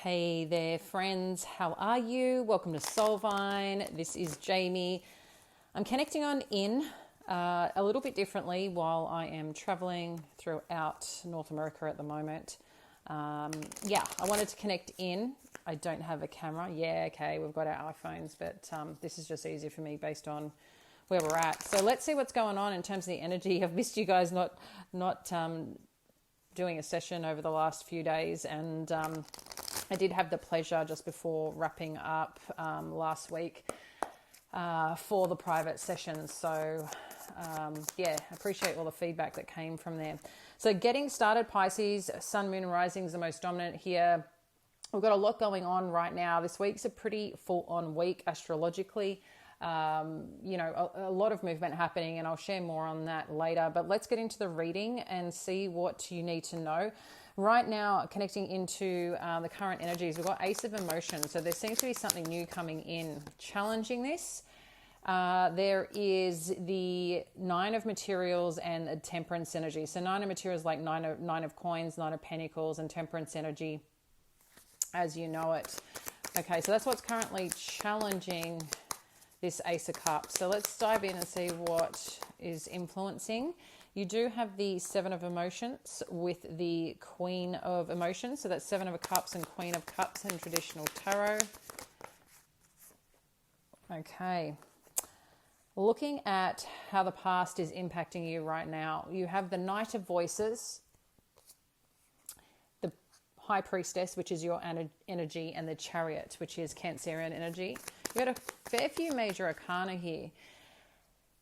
Hey there, friends. How are you? Welcome to Soulvine. This is Jamie. I'm connecting on in a little bit differently while I am traveling throughout North America at the moment. I wanted to connect in. I don't have a camera. Yeah, okay, we've got our iPhones, but this is just easier for me based on where we're at. So let's see what's going on in terms of the energy. I've missed you guys not doing a session over the last few days, and I did have the pleasure just before wrapping up last week for the private sessions. So appreciate all the feedback that came from there. So getting started, Pisces, Sun, Moon, and Rising is the most dominant here. We've got a lot going on right now. This week's a pretty full-on week astrologically. A lot of movement happening, and I'll share more on that later. But let's get into the reading and see what you need to know. Right now, connecting into the current energies, we've got Ace of Emotions. So there seems to be something new coming in, challenging this. There is the Nine of Materials and the Temperance energy. So Nine of Materials like nine of Coins, Nine of Pentacles, and Temperance energy as you know it. Okay, so that's what's currently challenging this Ace of Cups. So let's dive in and see what is influencing. You do have the Seven of Emotions with the Queen of Emotions. So that's Seven of Cups and Queen of Cups in traditional tarot. Okay. Looking at how the past is impacting you right now, you have the Knight of Voices, the High Priestess, which is your energy, and the Chariot, which is Cancerian energy. You've got a fair few major arcana here.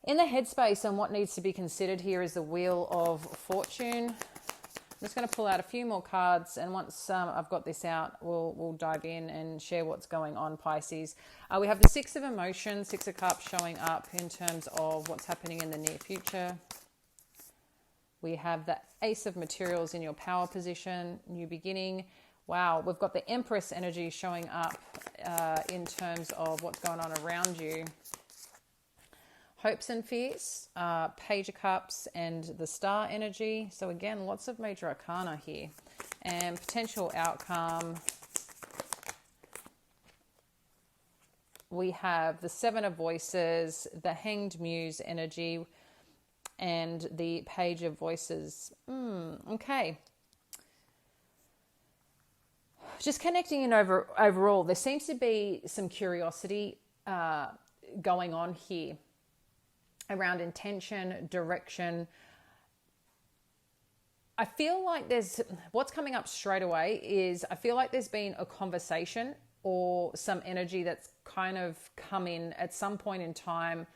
In the headspace, and what needs to be considered here is the Wheel of Fortune. I'm just going to pull out a few more cards, and once I've got this out, we'll dive in and share what's going on, Pisces. We have the Six of Emotions, Six of Cups showing up in terms of what's happening in the near future. We have the Ace of Materials in your power position, new beginning. Wow, we've got the Empress energy showing up in terms of what's going on around you. Hopes and fears, Page of Cups, and the Star energy. So again, lots of major arcana here. And potential outcome. We have the Seven of Voices, the Hanged Muse energy, and the Page of Voices. Okay. Just connecting in overall, there seems to be some curiosity going on here around intention, direction. I feel like what's coming up straight away is I feel like there's been a conversation or some energy that's kind of come in at some point in time.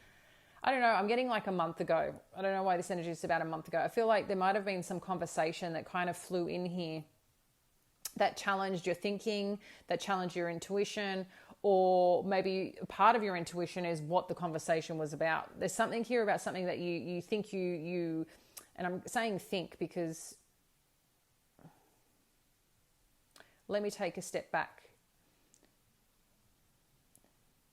I don't know, I'm getting like a month ago. I don't know why this energy is about a month ago. I feel like there might have been some conversation that kind of flew in here that challenged your thinking, that challenged your intuition, or maybe part of your intuition is what the conversation was about. There's something here about something that you think you, and I'm saying think because let me take a step back.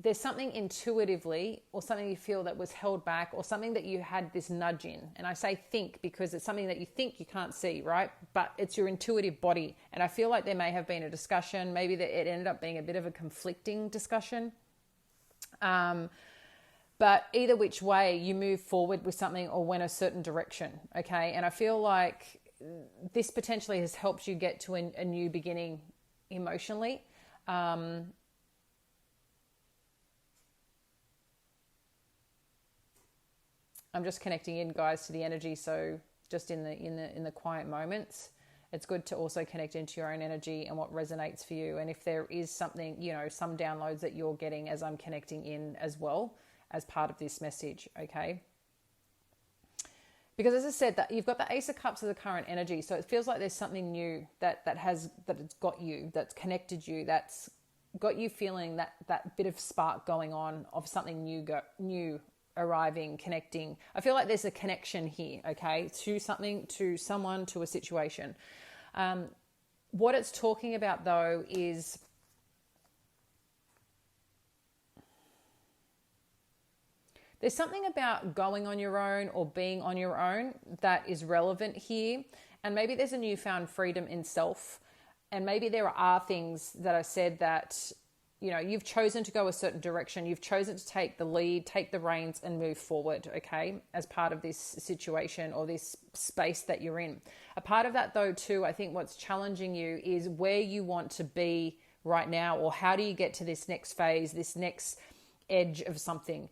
There's something intuitively or something you feel that was held back or something that you had this nudge in. And I say think because it's something that you think you can't see, right? But it's your intuitive body. And I feel like there may have been a discussion. Maybe that it ended up being a bit of a conflicting discussion. But either which way, you move forward with something or went a certain direction, okay? And I feel like this potentially has helped you get to a new beginning emotionally. I'm just connecting in, guys, to the energy. So just in the quiet moments, it's good to also connect into your own energy and what resonates for you. And if there is something, some downloads that you're getting as I'm connecting in as well as part of this message, okay? Because as I said, that you've got the Ace of Cups as the current energy. So it feels like there's something new that it's got you, that's connected you, that's got you feeling that bit of spark going on of something new arriving, connecting. I feel like there's a connection here, okay, to something, to someone, to a situation. What it's talking about though is there's something about going on your own or being on your own that is relevant here. And maybe there's a newfound freedom in self And maybe there are things that I said that, you've chosen to go a certain direction. You've chosen to take the lead, take the reins and move forward, okay, as part of this situation or this space that you're in. A part of that though too, I think what's challenging you is where you want to be right now, or how do you get to this next phase, this next edge of something.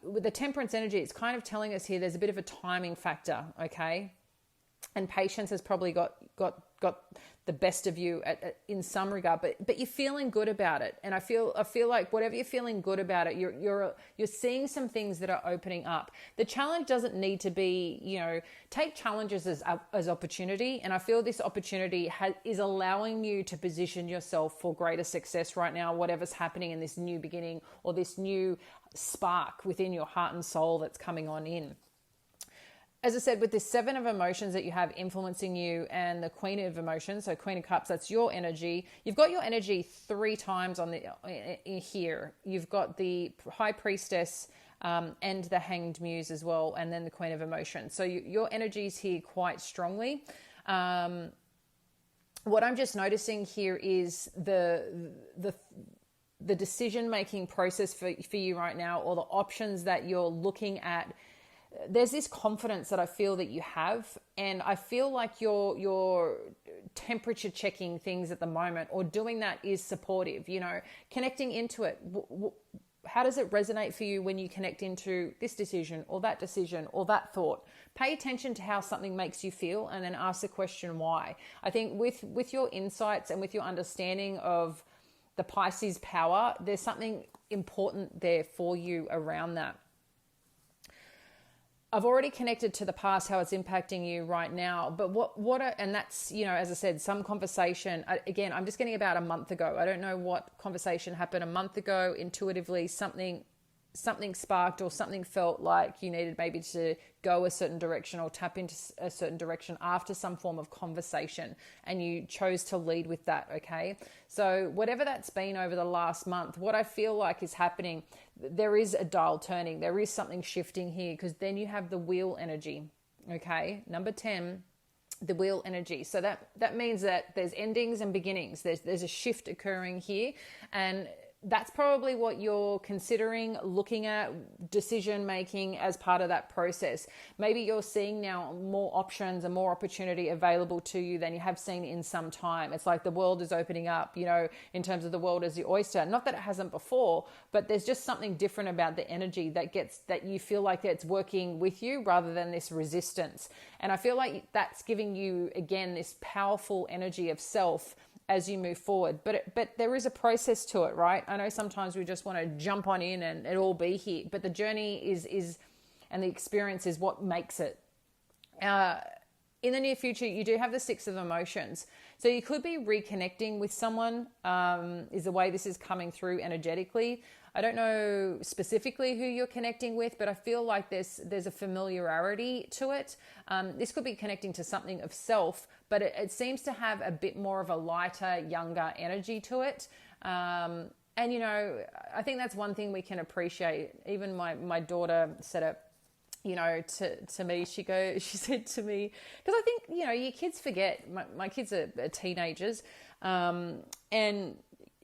With the temperance energy, it's kind of telling us here there's a bit of a timing factor, okay? And patience has probably got the best of you in some regard, but you're feeling good about it. And I feel like whatever you're feeling good about it, you're seeing some things that are opening up. The challenge doesn't need to be, take challenges as opportunity. And I feel this opportunity is allowing you to position yourself for greater success right now, whatever's happening in this new beginning or this new spark within your heart and soul that's coming on in. As I said, with this 7 of emotions that you have influencing you and the Queen of emotions, so Queen of Cups, that's your energy. You've got your energy 3 times in here. You've got the High Priestess and the Hanged Muse as well, and then the Queen of Emotions. So your energy is here quite strongly. What I'm just noticing here is the decision-making process for you right now, or the options that you're looking at. There's this confidence that I feel that you have, and I feel like you're temperature checking things at the moment, or doing that is supportive, connecting into it. How does it resonate for you when you connect into this decision or that thought? Pay attention to how something makes you feel, and then ask the question why. I think with your insights and with your understanding of the Pisces power, there's something important there for you around that. I've already connected to the past, how it's impacting you right now. But and that's, as I said, some conversation, again, I'm just getting about a month ago. I don't know what conversation happened a month ago. Intuitively, something sparked, or something felt like you needed maybe to go a certain direction or tap into a certain direction after some form of conversation, and you chose to lead with that, okay? So whatever that's been over the last month, what I feel like is happening, there is a dial turning, there is something shifting here, because then you have the wheel energy, okay? Number 10, the wheel energy. So that means that there's endings and beginnings. There's a shift occurring here, and that's probably what you're considering, looking at, decision making as part of that process. Maybe you're seeing now more options and more opportunity available to you than you have seen in some time. It's like the world is opening up, in terms of the world as the oyster. Not that it hasn't before, but there's just something different about the energy that you feel like it's working with you rather than this resistance. And I feel like that's giving you, again, this powerful energy of self as you move forward. But there is a process to it, right? I know sometimes we just want to jump on in and it all be here, but the journey is and the experience is what makes it. In the near future, you do have the 6 of emotions. So you could be reconnecting with someone, is the way this is coming through energetically. I don't know specifically who you're connecting with, but I feel like there's a familiarity to it. This could be connecting to something of self, but it seems to have a bit more of a lighter, younger energy to it. And, I think that's one thing we can appreciate. Even my daughter said it, to me, she said to me, because I think, your kids forget, my kids are teenagers. And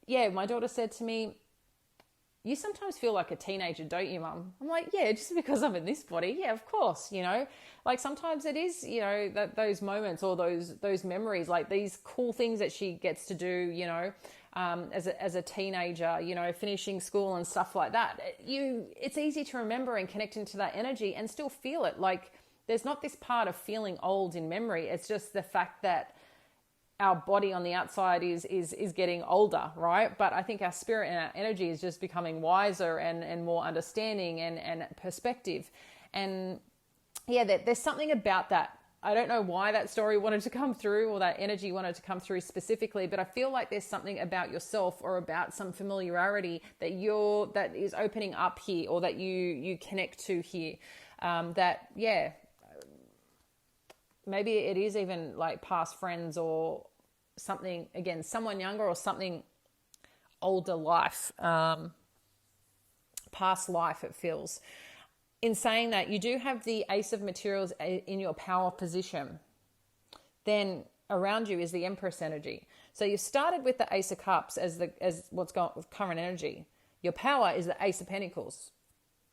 yeah, my daughter said to me, "You sometimes feel like a teenager, don't you, Mum?" I'm like, yeah, just because I'm in this body. Yeah, of course, like sometimes it is, those moments or those memories, like these cool things that she gets to do, as a teenager, finishing school and stuff like that. It's easy to remember and connect into that energy and still feel it. Like there's not this part of feeling old in memory. It's just the fact that our body on the outside is getting older, right? But I think our spirit and our energy is just becoming wiser and more understanding and perspective. And yeah, there's something about that. I don't know why that story wanted to come through or that energy wanted to come through specifically, but I feel like there's something about yourself or about some familiarity that is opening up here, or that you connect to here. Maybe it is even like past friends or something, again, someone younger or something older life, past life, it feels. In saying that, you do have the Ace of Materials in your power position. Then around you is the Empress energy. So you started with the Ace of Cups as what's going with current energy. Your power is the Ace of Pentacles,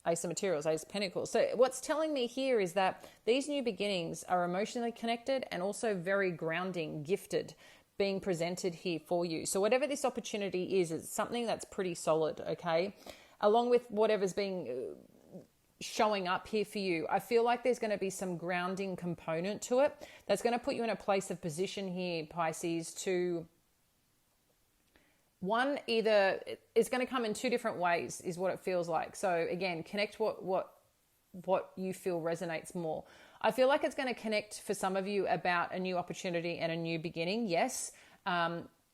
Ace of Materials, Ace of Pentacles. So what's telling me here is that these new beginnings are emotionally connected and also very grounding, gifted, being presented here for you. So whatever this opportunity is, it's something that's pretty solid, okay? Along with whatever's being showing up here for you, I feel like there's going to be some grounding component to it that's going to put you in a place of position here, Pisces, to one, either it's going to come in two different ways is what it feels like. So again, connect what you feel resonates more. I feel like it's going to connect for some of you about a new opportunity and a new beginning. Yes.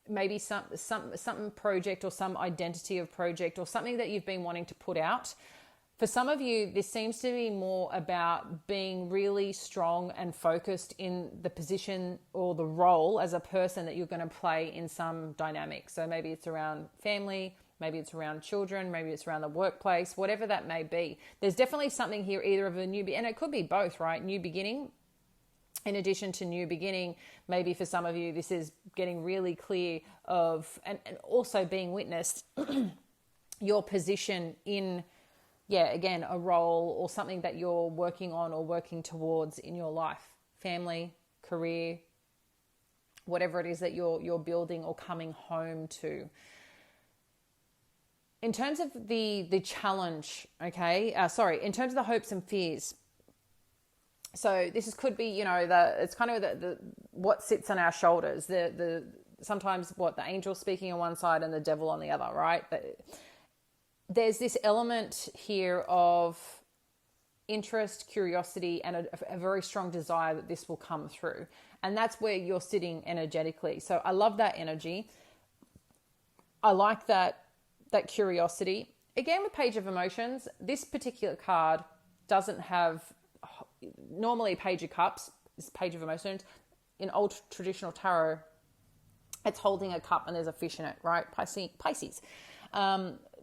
Maybe some project or some identity of project or something that you've been wanting to put out. For some of you, this seems to be more about being really strong and focused in the position or the role as a person that you're going to play in some dynamic. So maybe it's around family, maybe it's around children, maybe it's around the workplace, whatever that may be. There's definitely something here either of a new, and it could be both, right? New beginning. In addition to new beginning, maybe for some of you, this is getting really clear of, and also being witnessed, your position in, again, a role or something that you're working on or working towards in your life, family, career, whatever it is that you're building or coming home to. In terms of the challenge, okay, in terms of the hopes and fears. So could be, it's kind of the what sits on our shoulders, the sometimes the angel speaking on one side and the devil on the other, right? There's this element here of interest, curiosity, and a very strong desire that this will come through. And that's where you're sitting energetically. So I love that energy. I like that curiosity. Again, with Page of Emotions, this particular card doesn't have, normally Page of Cups is Page of Emotions. In old traditional tarot, it's holding a cup and there's a fish in it, right? Pisces.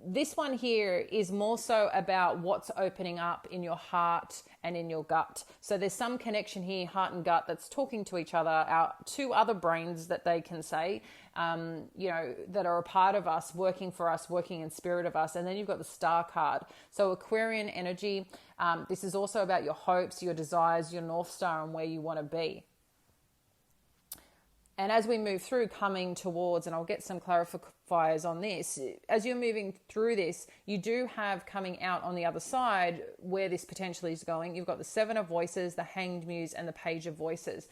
This one here is more so about what's opening up in your heart and in your gut. So there's some connection here, heart and gut, that's talking to each other, our two other brains that they can say, that are a part of us, working for us, working in spirit of us. And then you've got the Star card. So Aquarian energy, this is also about your hopes, your desires, your North Star, and where you want to be. And as we move through coming towards, and I'll get some clarifiers on this, as you're moving through this, you do have coming out on the other side where this potentially is going. You've got the Seven of Voices, the Hanged Muse, and the Page of Voices.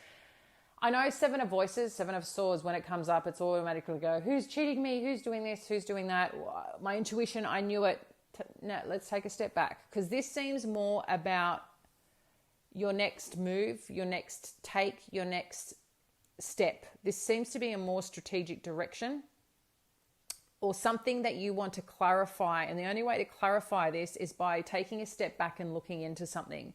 I know Seven of Voices, Seven of Swords, when it comes up, it's automatically go, who's cheating me? Who's doing this? Who's doing that? My intuition, I knew it. No, let's take a step back, because this seems more about your next move, your next take, your next step. This seems to be a more strategic direction or something that you want to clarify. And the only way to clarify this is by taking a step back and looking into something.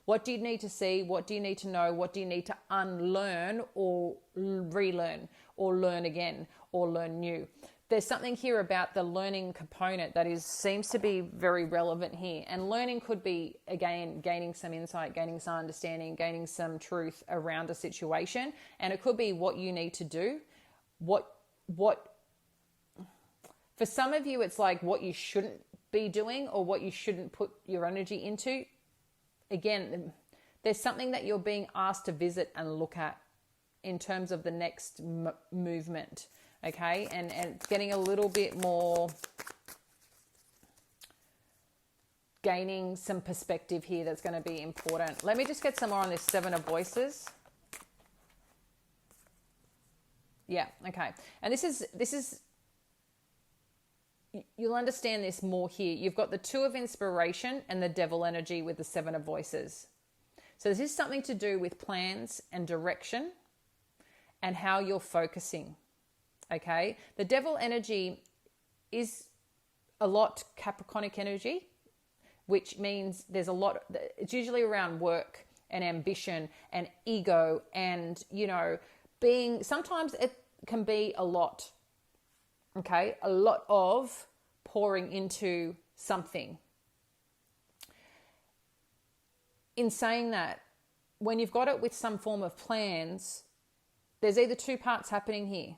What do you need to see? What do you need to know? What do you need to unlearn or relearn or learn again or learn new? There's something here about the learning component that seems to be very relevant here. And learning could be, again, gaining some insight, gaining some understanding, gaining some truth around a situation. And it could be what you need to do. What for some of you, it's like what you shouldn't be doing or what you shouldn't put your energy into. Again, there's something that you're being asked to visit and look at in terms of the next movement. Okay, and it's getting a little bit more, gaining some perspective here that's going to be important. Let me just get some more on this Seven of Voices. Yeah, okay. And this is, you'll understand this more here. You've got the Two of Inspiration and the Devil energy with the Seven of Voices. So this is something to do with plans and direction and how you're focusing. Okay, the Devil energy is a lot Capricornic energy, which means there's a lot, it's usually around work and ambition and ego and, sometimes it can be a lot, okay, a lot of pouring into something. In saying that, when you've got it with some form of plans, there's either two parts happening here.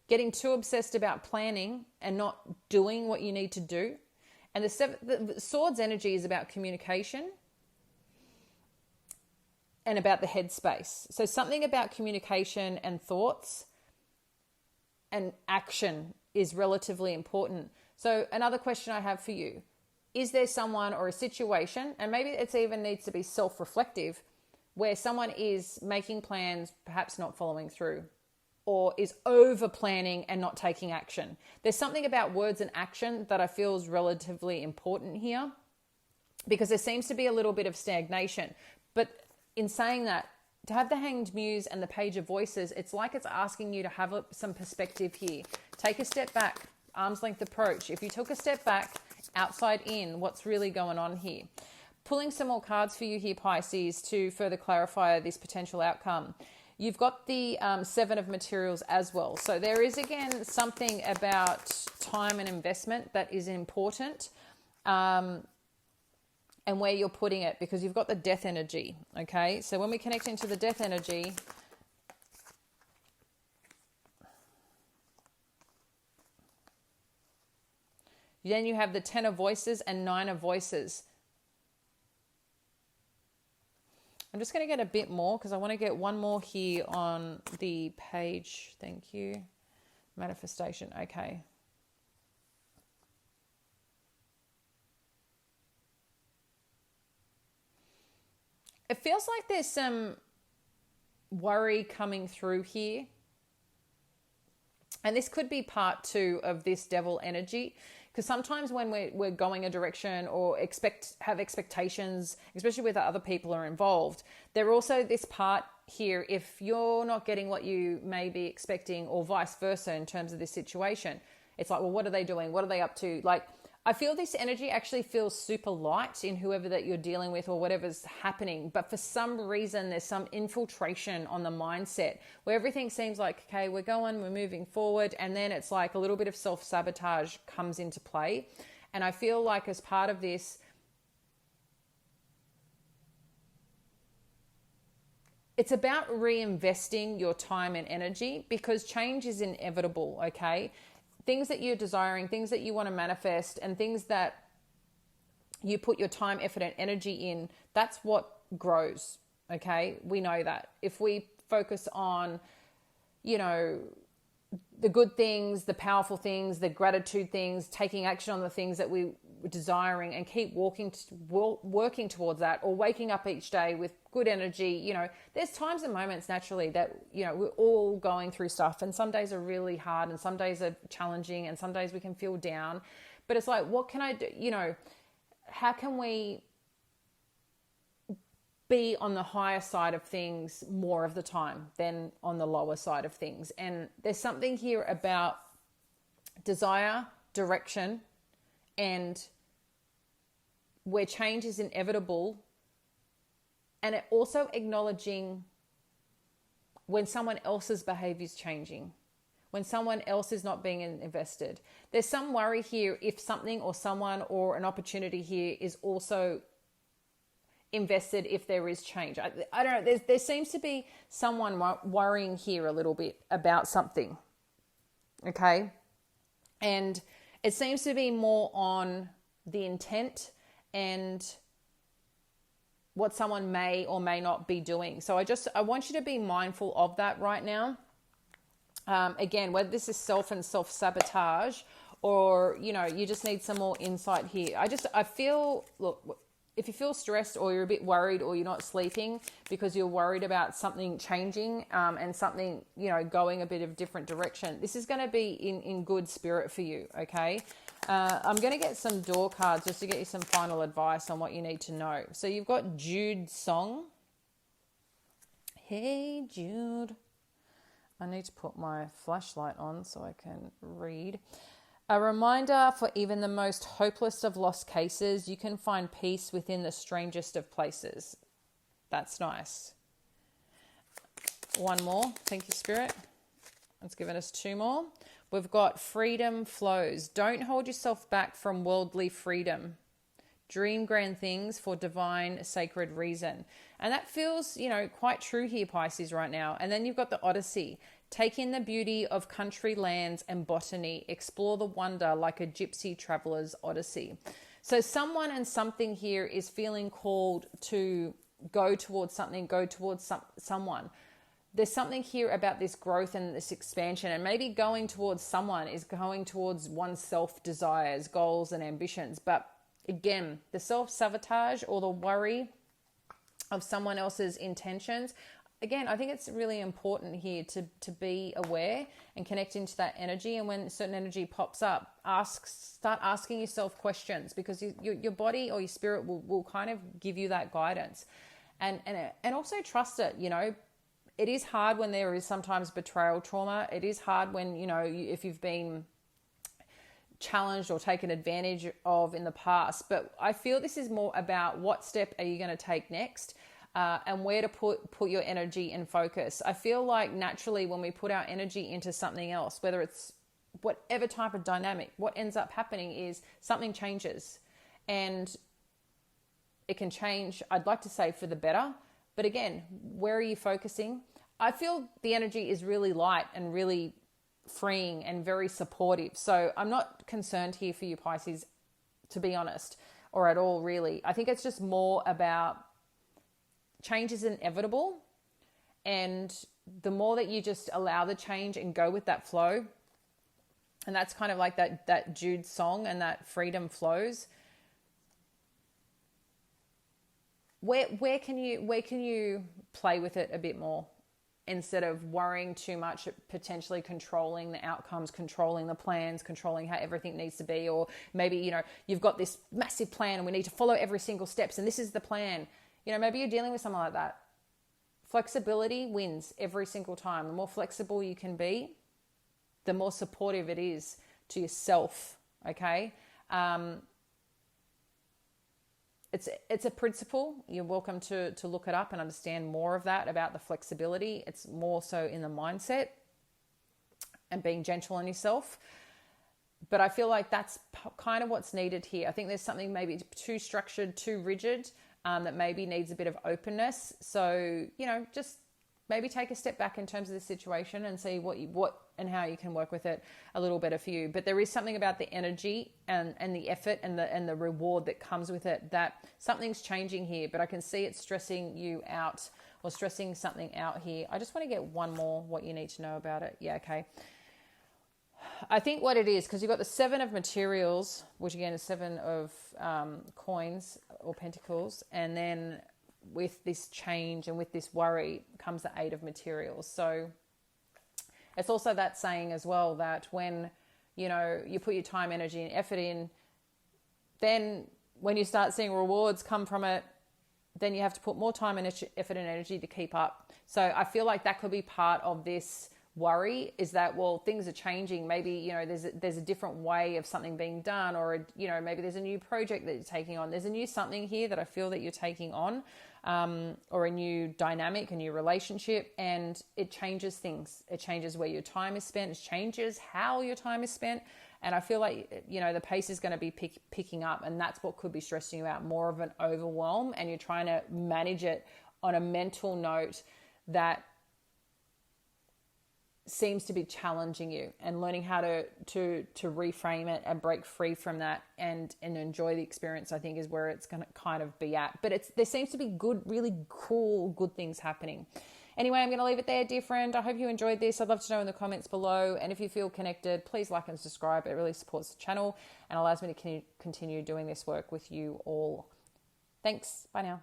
Getting too obsessed about planning and not doing what you need to do. And the Swords energy is about communication and about the headspace. So something about communication and thoughts and action is relatively important. So another question I have for you, is there someone or a situation, and maybe it even needs to be self-reflective, where someone is making plans, perhaps not following through, or is over planning and not taking action? There's something about words and action that I feel is relatively important here, because there seems to be a little bit of stagnation. But in saying that, to have the Hanged Muse and the Page of Voices, it's like it's asking you to have some perspective here. Take a step back, arm's length approach. If you took a step back, outside in, what's really going on here? Pulling some more cards for you here, Pisces, to further clarify this potential outcome. You've got the Seven of Materials as well. So there is, again, something about time and investment that is important, and where you're putting it, because you've got the Death energy, okay? So when we connect into the Death energy, then you have the Ten of Voices and Nine of Voices. I'm just going to get a bit more because I want to get one more here on the page. Thank you. Manifestation. Okay. It feels like there's some worry coming through here. And this could be part 2 of this Devil energy. Because sometimes when we're going a direction or have expectations, especially with other people are involved, there also this part here, if you're not getting what you may be expecting, or vice versa in terms of this situation, it's like, well, what are they doing? What are they up to? Like, I feel this energy actually feels super light in whoever that you're dealing with or whatever's happening. But for some reason, there's some infiltration on the mindset where everything seems like, okay, we're moving forward. And then it's like a little bit of self-sabotage comes into play. And I feel like as part of this, it's about reinvesting your time and energy, because change is inevitable, okay? Things that you're desiring, things that you want to manifest, and things that you put your time, effort, and energy in, that's what grows, okay? We know that. If we focus on, the good things, the powerful things, the gratitude things, taking action on the things that we were desiring, and keep working towards that, or waking up each day with good energy, there's times and moments naturally that, we're all going through stuff, and some days are really hard and some days are challenging and some days we can feel down. But it's like, what can I do? How can we be on the higher side of things more of the time than on the lower side of things? And there's something here about desire, direction, and where change is inevitable, and it also acknowledging when someone else's behavior is changing, when someone else is not being invested. There's some worry here if something or someone or an opportunity here is also invested if there is change. I don't know. There seems to be someone worrying here a little bit about something. Okay. And it seems to be more on the intent and what someone may or may not be doing. So I want you to be mindful of that right now. Again, whether this is self-sabotage or, you just need some more insight here. I feel, look, if you feel stressed or you're a bit worried or you're not sleeping because you're worried about something changing and something, going a bit of a different direction, this is going to be in good spirit for you, okay? I'm going to get some door cards just to get you some final advice on what you need to know. So you've got Jude's song. Hey, Jude. I need to put my flashlight on so I can read. A reminder for even the most hopeless of lost cases, you can find peace within the strangest of places. That's nice. One more. Thank you, Spirit. It's given us 2 more. We've got freedom flows. Don't hold yourself back from worldly freedom. Dream grand things for divine, sacred reason. And that feels, quite true here, Pisces, right now. And then you've got the Odyssey. Take in the beauty of country lands and botany. Explore the wonder like a gypsy traveler's odyssey. So someone and something here is feeling called to go towards something, go towards someone. There's something here about this growth and this expansion, and maybe going towards someone is going towards one's self-desires, goals, and ambitions. But again, the self-sabotage or the worry of someone else's intentions, again, I think it's really important here to be aware and connect into that energy. And when certain energy pops up, start asking yourself questions, because your body or your spirit will kind of give you that guidance. And also trust it. It is hard when there is sometimes betrayal trauma. It is hard when, if you've been challenged or taken advantage of in the past. But I feel this is more about what step are you going to take next, and where to put your energy and focus. I feel like naturally when we put our energy into something else, whether it's whatever type of dynamic, what ends up happening is something changes. And it can change, I'd like to say, for the better. But again, where are you focusing? I feel the energy is really light and really freeing and very supportive. So I'm not concerned here for you, Pisces, to be honest, or at all, really. I think it's just more about change is inevitable. And the more that you just allow the change and go with that flow, and that's kind of like that Jude song, and that freedom flows. Where can you play with it a bit more, instead of worrying too much, potentially controlling the outcomes, controlling the plans, controlling how everything needs to be? Or maybe, you've got this massive plan and we need to follow every single steps and this is the plan. Maybe you're dealing with something like that. Flexibility wins every single time. The more flexible you can be, the more supportive it is to yourself, okay? It's a principle. You're welcome to look it up and understand more of that, about the flexibility. It's more so in the mindset and being gentle on yourself. But I feel like that's kind of what's needed here. I think there's something maybe too structured, too rigid, that maybe needs a bit of openness. So, just maybe take a step back in terms of the situation and see what and how you can work with it a little better for you. But there is something about the energy and the effort and the reward that comes with it, that something's changing here, but I can see it stressing you out or stressing something out here. I just want to get one more, what you need to know about it. Yeah, okay. I think what it is, because you've got the 7 of materials, which again is 7 of coins or pentacles, and then with this change and with this worry comes the 8 of materials. So it's also that saying as well, that when you put your time, energy and effort in, then when you start seeing rewards come from it, then you have to put more time and effort and energy to keep up. So I feel like that could be part of this worry, is that, well, things are changing. Maybe, there's a different way of something being done, or, maybe there's a new project that you're taking on. There's a new something here that I feel that you're taking on, or a new dynamic, a new relationship, and it changes things. It changes where your time is spent. It changes how your time is spent. And I feel like, the pace is going to be picking up, and that's what could be stressing you out, more of an overwhelm, and you're trying to manage it on a mental note that seems to be challenging you, and learning how to reframe it and break free from that and enjoy the experience, I think, is where it's going to kind of be at. But there seems to be good, really cool, good things happening. Anyway, I'm going to leave it there, dear friend. I hope you enjoyed this. I'd love to know in the comments below. And if you feel connected, please like and subscribe. It really supports the channel and allows me to continue doing this work with you all. Thanks. Bye now.